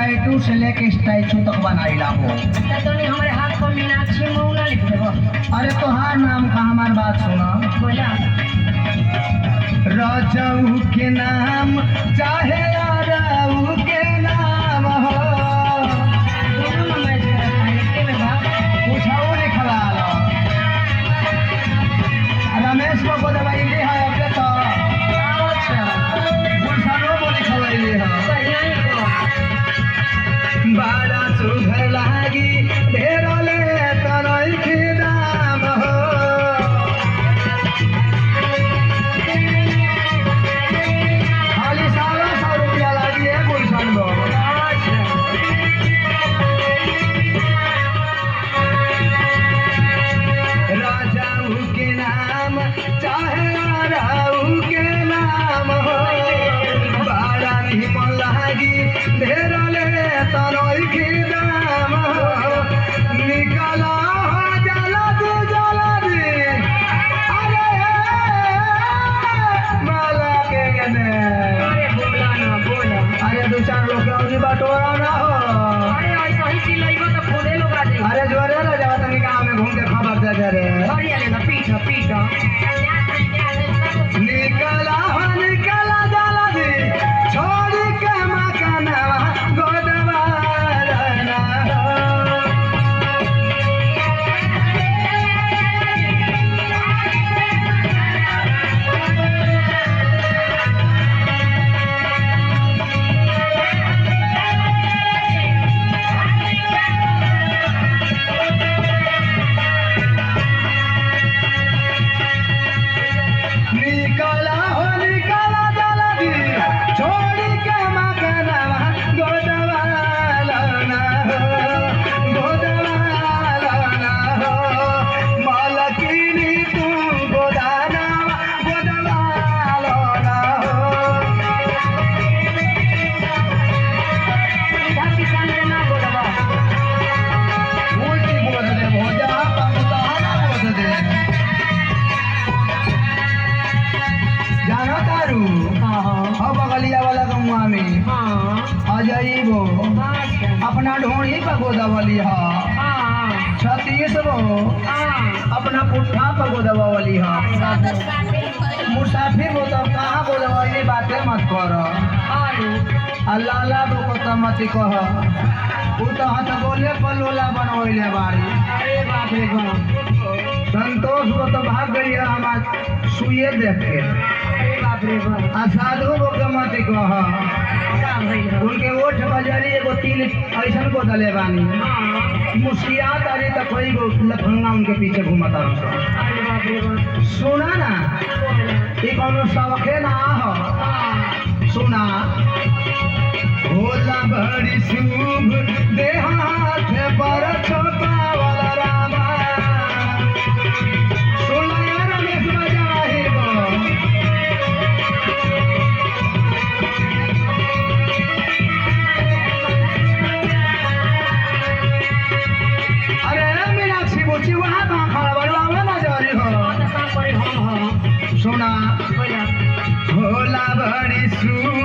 Tattoo से लेके statue तक बनाइला हो। तो हमारे हाथ पर मीनाक्षी मौला लिख देबो। अरे तोहार नाम का हमार बात सुना। बोला राजाऊ के नाम चाहे राजाऊ के नाम हो। दोनों नंबर से लिखे में बा पूछाओ लिखवा लो। रमेश को दवाई ली है अपने तो अच्छा गुलशनो को लिखवाई ली है। बढ़िया ही को बड़ा सुघर लागी ढेरोले तरई के नाम हो। खाली 100 रुपया लागी है गुलशन को। राजाऊ के नाम चाहे राऊ के नाम हो। बड़ा निमन लागी ढेरोले तरई के नाम हो। निकला जल्दी जल्दी अरे माला के गने। अरे बोला ना बोला अरे 2-4 लोग के बटोरा ना हो। अरे ऐसा ही सिलाइबो तो खुदे लोग आ जाए। अरे जोरे ना जावा तनी गांव में घूम के खबर दे दे रे। बढ़िया लेना पीछा पीछा निकला जल्दी छोड़ के मकानवा गोदवा रहना हो। निकला जल्दी छोड़ के मकानवा गोदवा रहना हो। गोदवा रहना हो। मालकिनी तू गोदाना गोदवा रहना हो। सीधा किसान के ना बोलबा उल्टी बोल दे भोजा पमुताना बोल दे। जानो तारू हां हां अब बगलिया वाला गमुआ में हां अजईबो अच्छा अपना ढोणी पर गोदावली हा। हां 36 वो हां अपना पुट्ठा पर गोदावली हा। मुसाफिर हो तो कहाँ गोदावली बातें मत कर। आलू अल्लाह ला को तो मत कह। उ तो हाथ बोले पर लोला बनवैले बाड़ी। अरे बाप रे बाप संतोष को तो भाग गई है हमार सुइए देख के। अरे बाप रे बाप आ साधु को के मत कह। क्या भइल हो उनके ओठ बजरी एगो 3 ऐसन को दले बानी। हां मुस्किया तारी तो कोई गो लफंगा उनके पीछे घूमता रहो। अरे बाप रे बाप सुना ना ये कौनो सबके ना हो। सुना होला बड़ी शुभ देहात पर छोटा वाला रामा। सुना यार रमेश बजाहिर बो। अरे मीनाक्षी बुची वहाँ कहाँ खड़ा बड़वा में ना जा रही हो। तो काम करे हम हां सुना बोला होला बड़ी शुभ